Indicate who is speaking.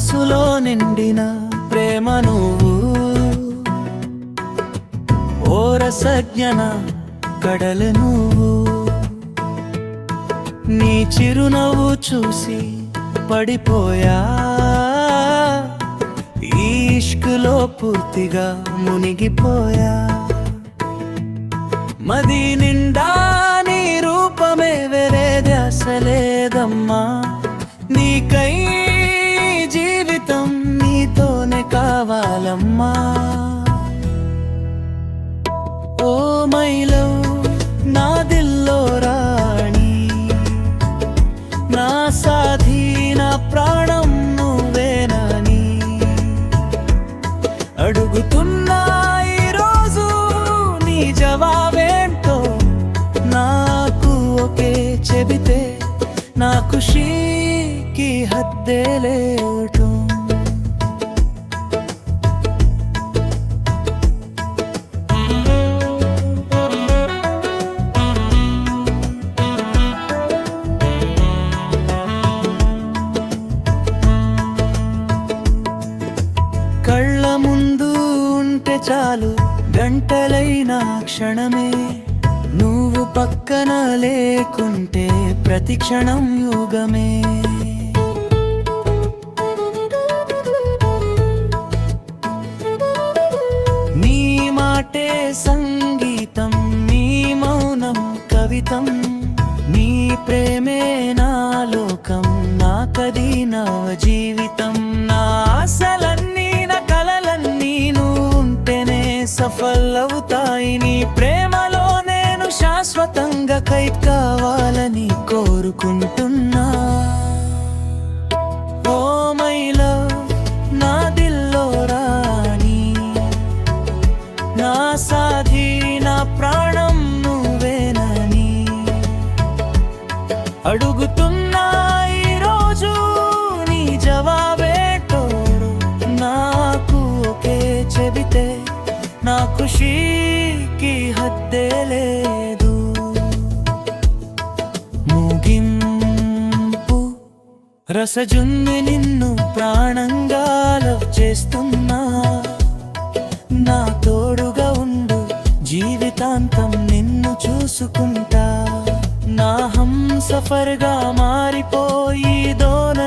Speaker 1: మనసులో నిండిన ప్రేమ నువ్వు, ఓ రసజ్ఞన కడలు నువ్వు. నీ చిరునవ్వు చూసి పడిపోయా, ఈ ఇష్కులో పూర్తిగా మునిగిపోయా. మది నిండా నీ రూపమే, వేరేది అసలేదమ్మా. నీకై జీవితం నీతోనే కావాలమ్మా. ఓ మై లవ్, నా దిల్లో రాణి, నా సాధి, నా ప్రాణం నువ్వేనని అడుగుతున్నా ఈరోజు. నీ జవాబేంటో నాకు ఒకే చెబితే, నా ఖుషీకి హద్దే లేదు. కళ్ళ ముందు ఉంటే చాలు గంటలైన క్షణమే, నువ్వు పక్కన లేకుంటే ప్రతి క్షణం యుగమే. నీ మాటే సంగీతం, నీ మౌనం కవితం, నీ ప్రేమే నా లోకం, నాకది నవ జీవితం. నా ఆశలన్నీ నా కలలన్నీ నువ్వు ఉంటేనే సఫలవుతాయి. నీ ప్రేమలో నేను శాశ్వతంగా ఖైద్ కావాలని కోరుకుంటున్నా. ఓ మై లవ్, నా దిల్లో రాణి, నా సాధి, నా ప్రాణం నువ్వేనని అడుగుతున్నా ఈరోజు. నీ జవాబేటో నాకు ఒకే చెబితే, నా ఖుషీకి హద్దే లేదు. ముగింపు రసజున్ని నిన్ను ప్రాణంగా లవ్ చేస్తున్నా. నా తోడుగా ఉండు, జీవితాంతం నిన్ను చూసుకుంటా. నా హం సఫర్గా మారిపోయి దోన